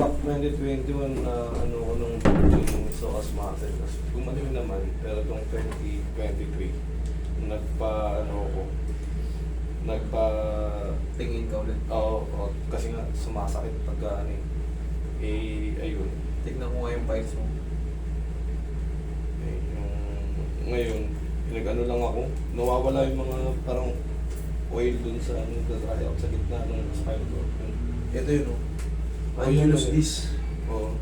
back 2021 na ano ko nung yung psoas muscle. Tapos gumaling naman, pero itong 2023, Tingin ka ulit. Oo, kasi nga sumasakit pagka ano ayun. Tignan ko nga yung files mo. Ngayon, pinag-ano lang ako, nawawala yung mga parang oil dun sa nagdadry out sa gitna ng spine ko. Ito yun, oh. Oh, Ang yun use yun. this. Oo.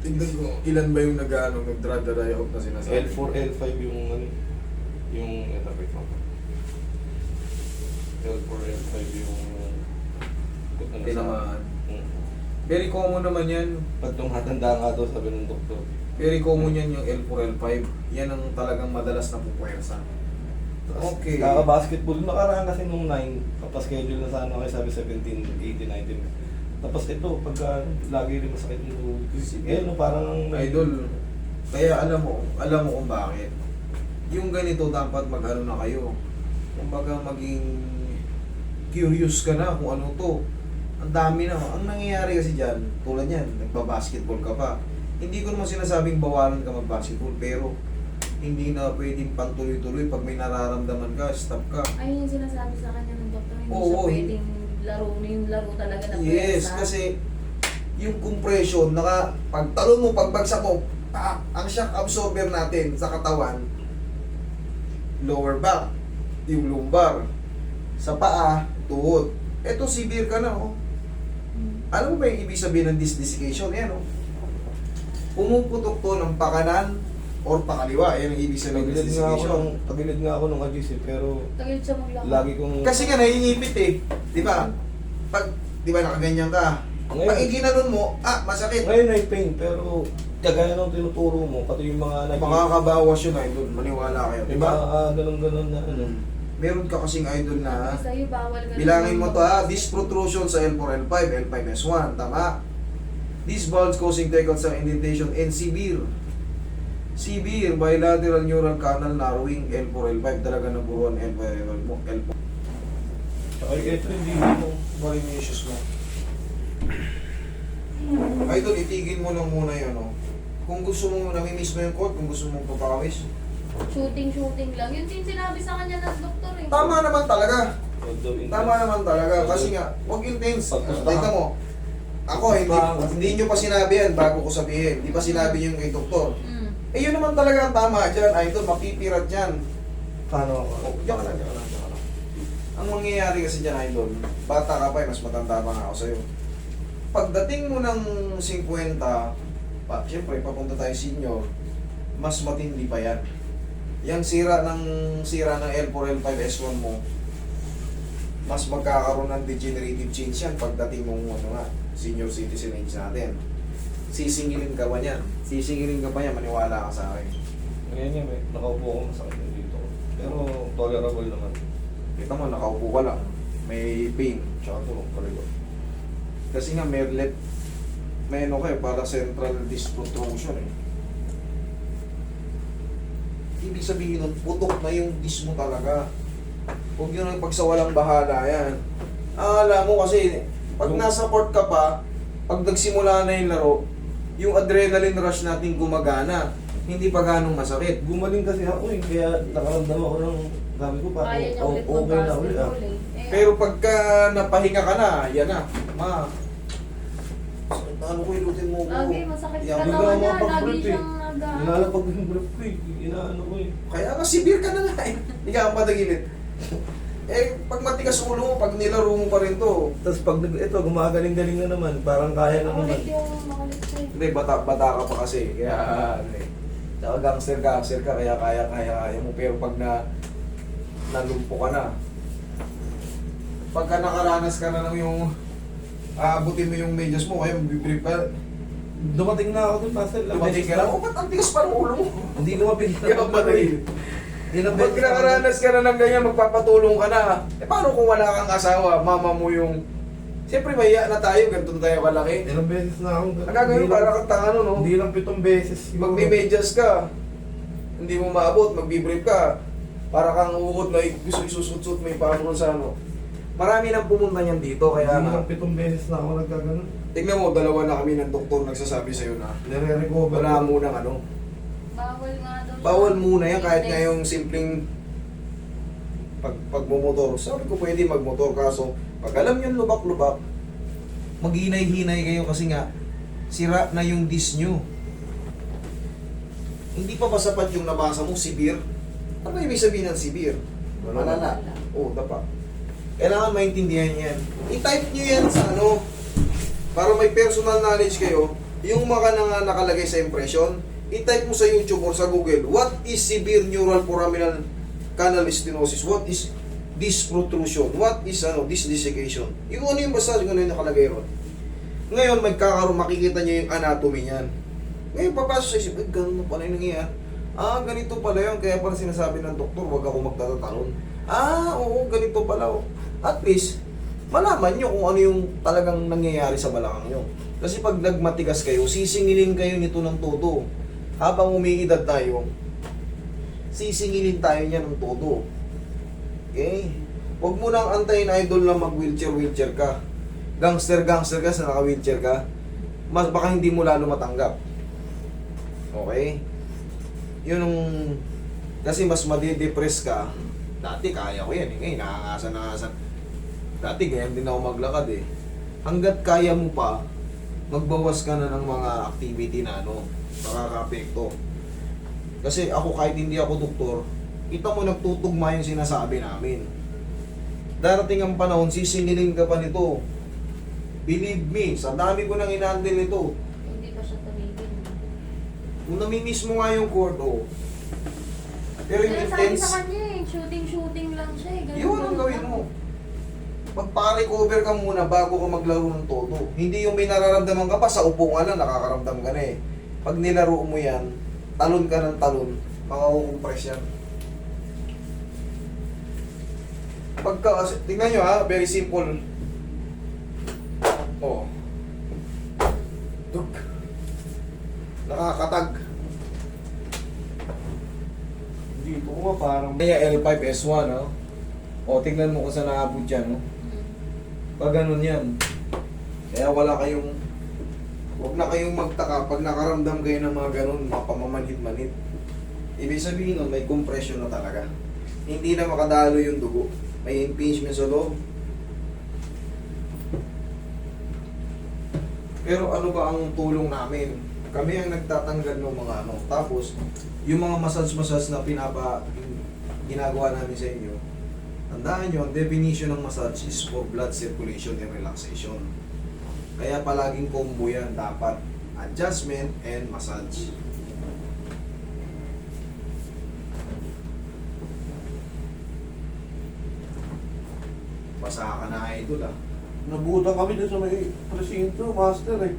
Tignan ko, ilan ba yung nag-dry out na sinasabi? L4, L5 yung ano, yung, ito, wait mo. L4, L5 yung, ano, Tinamaan. Mm. Very common naman yan. Pag tumatanda nga daw, sabi ng doktor. Very common yan yung L4, L5. Yan ang talagang madalas na pupuwersa. Okay. Kaka-basketball, nakaraan kasi nung 9, kapaschedule na sana kayo, sabi 17, 18, 19. Tapos ito, pagka lagi rin masakit yung tuhod ko. No, parang... Idol, kaya alam mo kung bakit. Yung ganito dapat mag-ano na kayo. Kumbaga maging curious ka na kung ano to. Ang dami na. Ang nangyayari kasi dyan, tulad yan, nagbabasketball ka pa. Hindi ko naman sinasabing bawalan ka mag-basketball, pero hindi na pwedeng pang-tuloy-tuloy. Pag may nararamdaman ka, stop ka. Ayun yung sinasabi sa kanya ng doktor, hindi Oo, siya pwedeng laro na yung laro talaga na Yes, pwersa. kasi yung compression, pagtalon mo, pagbagsak mo, ang shock absorber natin sa katawan, lower back, yung lumbar, sa paa, tuhod. Eto, severe ka na, oh. Alam mo ba yung ibig sabihin ng disc desiccation? Yan, oh. Pumuputok to ng pakanan or pakaliwa. Yan ang ibig sabihin ng disc desiccation. Pagilid nga ako nung adjusted, pero Tagilid siya maglakad. lagi kong... Kasi nga, naiingipit eh. Di ba? Pag, di ba, nakaganyan ka. Ngayon- Pag iginanon mo, masakit. Ngayon ay pain, pero kagaya ng tinuturo mo, pati yung mga Makakabawas yun, idol. Maniwala kayo. Di Diba? ba? Ganun-ganun na ano. Meron ka kasing idol na, Sa'yo, bawal ka bilangin mo to disc protrusion sa L4, L5, L5S1. Tama? These valves causing takeouts ng indentation and severe bilateral neural canal narrowing L4, L5. Talaga na buruan L4, L4. Ay, ito hindi mo. Maraming issues mo. Idol, itigil mo lang muna yun, oh. Kung gusto mo, namimiss mo yung court, kung gusto mo papakawis. Shooting lang. Yun din sinabi sa kanya ng doktor eh. Tama naman talaga. Although intense. Tama naman talaga. Kasi nga, huwag intense. Pagpustahan. Tignan mo. Ako, hindi nyo pa sinabi yan bago ko sabihin. Hindi pa sinabi yung kay doktor. Eh, yun naman talaga ang tama dyan, idol. Mapipirat dyan. Paano ako? Oh, diyan ka lang. Ang mangyayari kasi dyan, idol, bata ka pa mas matanda pa nga ako sa'yo. Pagdating mo ng 50, syempre, papunta tayo senior, mas matindi pa yan. Yang sira ng L4, L5, S1 mo, mas magkakaroon ng degenerative change yan pagdating mong senior citizen age natin. Sisingilin ka ba niyan? Sisingilin ka pa yan, maniwala ka sa akin. Ngayon yan, nakaupo ako masakit yung dito. Pero tolerable naman. Kita mo, nakaupo ka lang. May pain. Tsaka ito, kaliwa. Kasi nga, may para central disc protrusion eh. Ibig sabihin nun, putok na yung disc mo talaga. Huwag yun ang pagsawalang bahala yan. Alam mo kasi, pag nasa court ka pa, pag nagsimula na yung laro, yung adrenaline rush natin gumagana. Hindi pa ganong masakit. Gumaling kasi ako kaya nakaramdam ako ng sabi ko parang Kaya niya ulit okay na ulit. mag-basketball eh. Pero pagka napahinga ka na, yan na. Ano ko ilutin mo ko? Lagi masakit Yan, sa Hindi katawan ka niya. Lagi mapag-brief eh. siyang Nilalapag yung brief ko inaano ko Kaya nga, severe ka na nga eh. Hindi ka ang patagilid. Pag matigas ulo mo, pag nilaro mo pa rin to. Tapos pag ito, gumagaling-galing na naman, parang kaya na naman. Makulit yung makulit siya eh. Hindi, bata ka pa kasi. Kaya, tsaka gangster ka, kaya kaya mo. Pero pag nalumpo ka na, pagka nakaranas ka na ng yung, aabutin mo yung medyas mo, kaya bibrip ka, Dumating na ako dun, Pastor. dumating ka na, ba't ang tigas pa ng ulo mo? Hindi ko mapinta. Kaya patagilid. Pag nakaranas ka na ng ganyan, magpapatulong ka na. Paano kung wala kang asawa, mama mo yung... Siyempre, mahiya na tayo, ganito tayo kalaki. Ilang beses na ako. Nagagano, para kang tanga no? Hindi lang 7 beses. Magme-medyas ka, hindi mo maabot, magbibrief ka. Para kang uhod na gusto isusut-sut mo yung paa mo sa ano. Marami nang pumunta niyan dito, kaya Hindi nga. lang 7 beses na ako nagkaganon. Tingnan mo, dalawa na kami ng doktor nagsasabi sa'yo na Nare-recover. wala munang ano. Bawal nga daw. Bawal muna yan kahit nga yung simpleng pagmumotor. Sabi ko pwede magmotor kaso pag alam nyo lubak-lubak, maghinay-hinay kayo kasi nga sira na yung disc nyo. Hindi pa ba sapat yung nabasa mo, severe? Ano ibig sabihin ng severe? Malala. Oo, dapa. Kailangan maintindihan yan. I-type nyo yan sa ano, para may personal knowledge kayo, yung mga nakalagay sa impression, i-type mo sa YouTube or sa Google, what is severe neural foraminal canal stenosis? What is disc protrusion? What is disc desiccation? Yung ano yung basta, yung ano yung nakalagay ron. Ngayon, makikita nyo yung anatomy niyan. Ngayon, papasok sa isip, ganun na pala yung nangyayari. Ganito pala yun. Kaya pala sinasabi ng doktor, huwag ako magtatatalon. Oo, ganito pala. At least, malaman nyo kung ano yung talagang nangyayari sa balakang nyo. Kasi pag nagmatigas kayo, sisingilin kayo nito ng todo. Habang umiidad tayo, sisingilin tayo niya ng todo. Okay? Huwag mo nang antayin, idol, na mag-wheelchair ka. Gangster ka sa naka-wheelchair ka. Mas baka hindi mo lalo matanggap. Okay? Yun ang... Kasi mas madidepress ka. Dati kaya ko yan eh. Ngayon nakakasan. Dati ganyan din ako maglakad eh. Hanggat kaya mo pa, magbawas ka na ng mga activity na nakaka-apekto. Kasi ako kahit hindi ako doktor, kita mo nagtutugma yung sinasabi namin. Darating ang panahon, sisingilin ka pa nito. Believe me, sa dami ko nang inandil nito. Hindi pa siya tumigil. Kung namimiss mo nga yung cord, pero yung Kaya sabi intense, sa kanya shooting lang siya ganun yun ang lang gawin lang. mo. Magpa-recover ka muna bago ka maglaro ng todo. Hindi yung may nararamdaman ka pa, sa upo nga lang, nakakaramdam ka na eh. Pag nilaro mo yan, talon ka ng talon, makakukompress yan. Tingnan nyo very simple. Duk. Nakakatag. Dito ko nga parang... Kaya L5, S1, tingnan mo kung saan naabot yan, Pag ganun yan. Kaya wala kayong... Huwag na kayong magtaka pag nakaramdam kayo ng mga ganun, mga pamamanhid-manhid. Ibig sabihin nun, may compression na talaga. Hindi na makadalo yung dugo. May impingement sa loob. Pero ano ba ang tulong namin? Kami ang nagtatanggal ng mga Tapos, yung mga massage na ginagawa namin sa inyo, tandaan nyo, ang definition ng massage is for blood circulation and relaxation. Kaya palaging combo yan, dapat adjustment and massage. Basa ka na, idol Nabutan kami dun sa may presinto, master eh.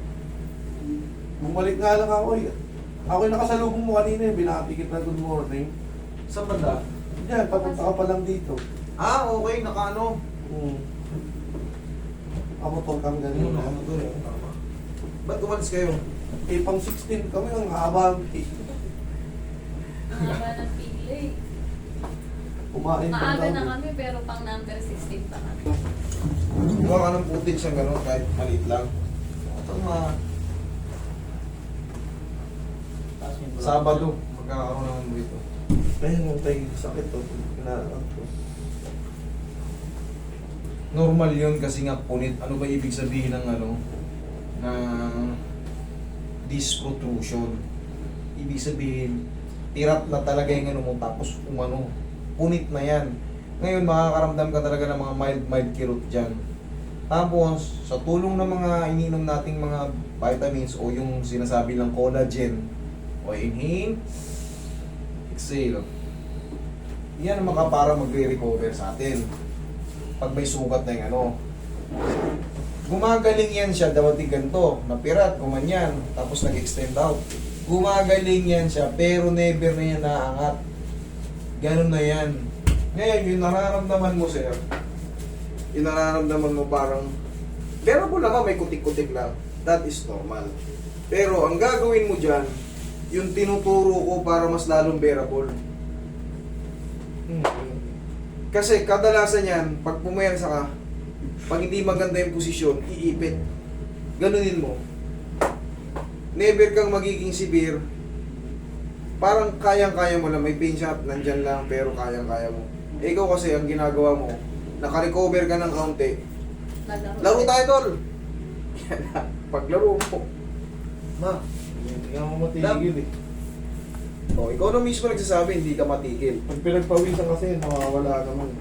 Bumalik nga lang ako eh. Ako yung nakasalubong mo kanina eh, binati kita good morning. Saan banda? Diyan, papunta ka pa lang dito. Okay, nakaano. Ako tol kami ganun. Ano to eh? Ba't umalis kayo? Eh, pang 16 kami, ang haba. Ang haba ng pila eh. Kumain pa Maaga daw. na kami pero pang number 16 pa kami. Gawa ka ng footage ng gano'n kahit maliit lang. Sabado, magkakaroon naman dito. Ayun, ang tayo sakit to. Kinaan ko. Normal yun kasi nga punit. Ano ba ibig sabihin ng na disc protrusion? Ibig sabihin, tirap na talaga yung mo tapos punit na yan. Ngayon makakaramdam ka talaga ng mga mild kirot dyan. Tapos, sa tulong ng mga ininom nating mga vitamins o yung sinasabi ng collagen, o inhale, exhale. Yan ang para magre-recover sa atin. Pag may sugat na yung gumagaling yan siya, dawating ganito, napirat, gumanyan, tapos nag-extend out. Gumagaling yan siya, pero never na yan naangat. Ganun na yan. Ngayon, yung nararamdaman mo, sir, yung nararamdaman mo parang, pero po naman may kutik-kutik lang, that is normal. Pero ang gagawin mo dyan, yung tinuturo ko para mas lalong bearable. Kasi kadalasan yan, pag pumayarsa ka, pag hindi maganda yung posisyon, iipit. ganunin mo. Never kang magiging severe. Parang kayang-kaya mo lang, may pain shot, nandyan lang, pero kayang-kaya mo. Eh, ikaw kasi, ang ginagawa mo, naka-recover ka ng kaunti. Laro tayo, tol! Yan na, paglaro mo. Ma, hindi nga ako matigil eh. O, ikaw na mismo nagsasabi, hindi ka matigil. Pag pinagpawisan kasi, mawawala naman.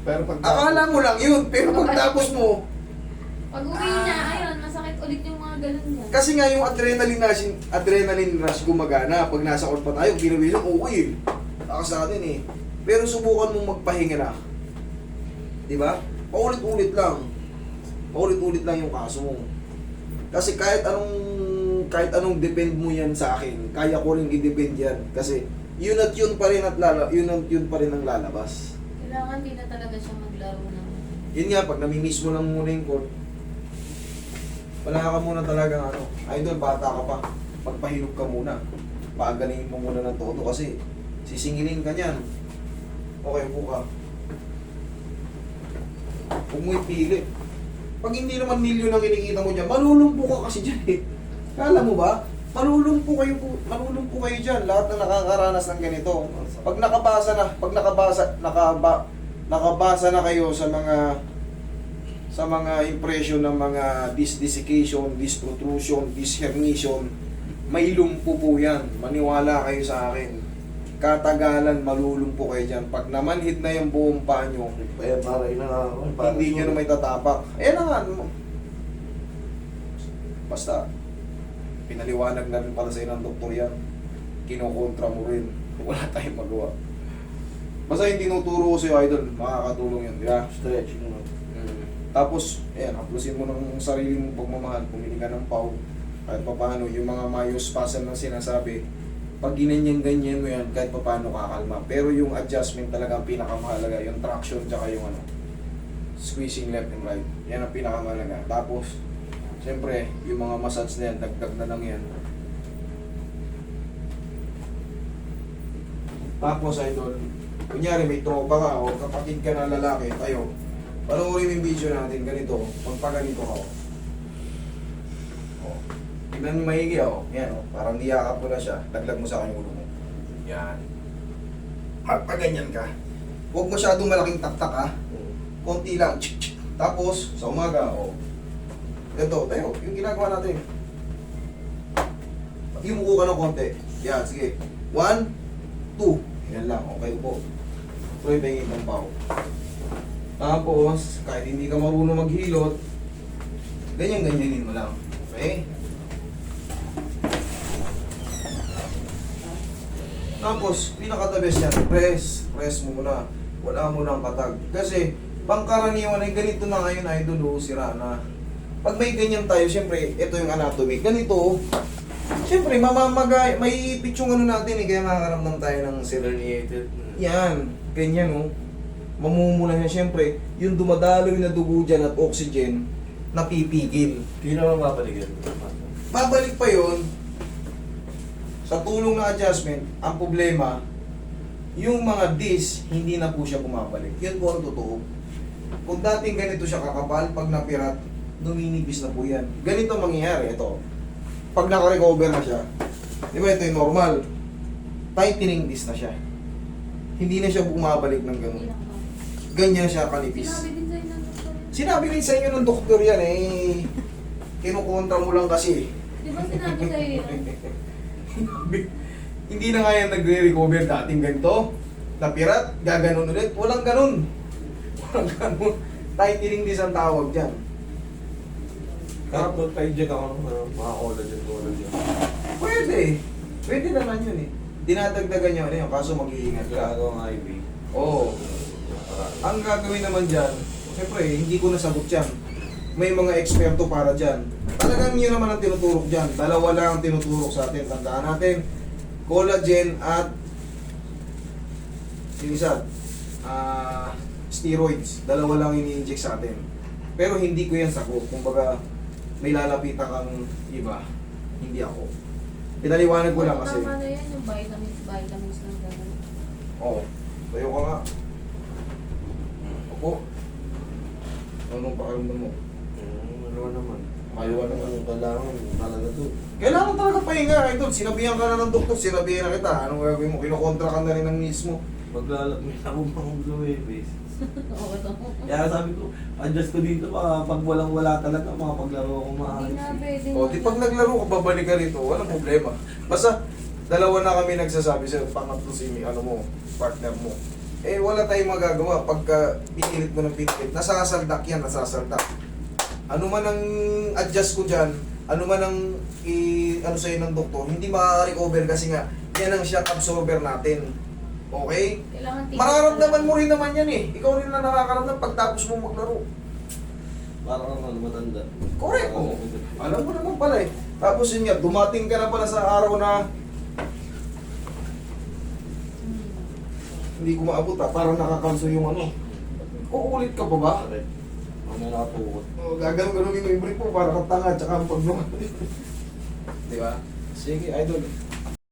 Pero pag... Akala mo lang yun, pero pagtapos mo, Pag uwi niya, ayun, masakit ulit yung mga ganun niya. kasi nga yung adrenaline rush gumagana. Pag nasa court pa tayo, pinawisan, okay. Takas natin eh. Pero subukan mong magpahinga na. Di ba? Paulit-ulit lang. Paulit-ulit lang yung kaso mo. Kasi kahit anong depend mo yan sa akin, kaya ko rin i-depend yan. Kasi yun at yun pa rin yun pa rin ang lalabas. Kailangan di na talaga siya maglaro ng... Yun nga, pag namimiss mo lang muna yung court, wala ka muna talagang idol, bata ka pa, magpahinog ka muna. Paagaling mo muna ng todo kasi sisingilin ka niyan. Okay, upo ka. Huwag mo ipilit. Pag hindi naman milyon ang kinikita mo dyan, malulumpo ka kasi dyan eh. Kala mo ba? Malulumpo kayo dyan, lahat na nakakaranas ng ganito. Pag nakabasa na kayo sa mga impression ng mga desiccation, protrusion, herniation, may lumpo po yan. Maniwala kayo sa akin. Katagalan, malulumpo kayo dyan. Pag namanhid na yung buong paa nyo, Maray na nga ako. hindi nyo na may tatapak. Ayan na nga. Basta, pinaliwanag na rin para sa ng doktor yan. Kinokontra mo rin. Wala tayong magawa. Basta yung tinuturo ko sa'yo, idol, makakatulong yun, di ba? Stretching mo. Tapos, ayan, haplusin mo ng sarili mong pagmamahal, pumili ka ng pau, kahit papaano, yung mga myospasm na sinasabi, pag ginanyan-ganyan mo yan, kahit papaano kakalma. Pero yung adjustment talaga ang pinakamahalaga, yung traction tsaka yung squeezing left and right, yan ang pinakamahalaga. Tapos, siyempre, yung mga massage na yan, dagdag na lang yan. Tapos, idol, kunyari may tropa ka o kapatid ka na lalaki, tayo, panoorin mo yung video natin, ganito, pagpaganito ka, tignan mo maigi, yan, parang niyakap mo na siya, daglag mo sa akin yung ulo mo. Yan. At pag ganyan ka, huwag masyadong malaking taktak ha, konti lang, tapos, sa umaga, ito, tayo, yung ginagawa natin. Himuko ka ng konti, yan, sige, 1, 2, yan lang, okay po. So, ibigay ng pao. Tapos, kahit hindi ka marunong maghilot, ganyan-ganyanin mo lang. Okay? Tapos, pinaka-the-best yan, press mo muna. Wala mo nang patag. Kasi, pangkaraniwan ay ganito na ngayon, idol, sira na. Pag may ganyan tayo, siyempre, ito yung anatomy. Ganito, siyempre, may pitchong natin kaya makakaramdam tayo ng Herniated. yan, ganyan mamumula niya, siyempre, yung dumadaloy na dugo dyan at oxygen, napipigil. Hindi naman babalik yan. Babalik pa yon sa tulong ng adjustment. Ang problema, yung mga disc, hindi na po siya bumabalik. Yun po ang totoo. Kung dating ganito siya kakapal, pag napirat, numinipis na po yan. Ganito mangyayari, ito. Pag naka-recover na siya, di ba ito yung normal, tightening disc na siya. Hindi na siya bumabalik ng ganun. Ganyan siya kanipis. Sinabi din sa'yo ng doktor. Sinabi rin sa inyo ng doktor yan kinukontra mo lang kasi. Di ba sinabi sa'yo yun? Hindi na nga yan nagre-recover dating ganito. Napirat, gaganon ulit. Walang ganun. Walang ganun. Tightening disc ang tawag dyan. Kahit mag-hijack ako ng mga collagen dyan. Pwede. Pwede naman yun Dinadagdagan nyo yun, kaso mag-iingat ka. Gagawang IV. Oo. Ang gagawin naman dyan, siyempre, hindi ko nasagot yan. May mga eksperto para dyan. Talagang yun naman ang tinuturok dyan. Dalawa lang ang tinuturok sa atin. Tandaan natin, collagen at sinisad. Steroids. Dalawa lang ini-inject sa atin. Pero hindi ko yan sagot. Kumbaga, may lalapitan kang iba. Hindi ako. Pinaliwanag ko lang kasi. Tama na yan, yung vitamins lang gano'n. Oo. Tayo ka nga. Opo. Anong pakiramdam mo? Ano naman? Maluwan naman. Ang kailangan talaga to. Kailangan talaga pahinga, idol. Sinabihan ka na ng doktor, sinabihan na kita. Anong gagawin mo? Kinokontra ka na rin ng mismo. Maglalagay ako mga Luwebes. Oo, ito. Kaya sabi ko, adjust ko dito pag walang-wala talaga, makapaglaro ako Hindi maayos. nga pwede. O, di pag naglaro ka, babalik ka rito. Walang problema. Basta, dalawa na kami nagsasabi sa'yo, pangatlo si ano mo, partner mo. Eh, wala tayong magagawa. Pagka pinilit mo ng pinilit, nasasaldak yan, nasasaldak. Ano man ang adjust ko dyan, ano man ang ano sa'yo ng doktor, hindi makaka-recover kasi nga, yan ang shock absorber natin. Okay? Kailangan tigil Mararamdaman talaga. mo rin naman yan eh. Ikaw rin na nakakaramdam pagtapos mo maglaro. Parang ano, matanda. Correct. Oh. Alam mo naman pala eh. Tapos yun nga, dumating ka na pala sa araw na Hmm. hindi ko maabot ah. Parang nakakanso yung ano. Uulit ka pa ba? Bakit? Ano nakatukot? Oh, gagano-ganunin mo yung brief mo para kang tanga tsaka ang paglumat. Di ba? Sige, idol.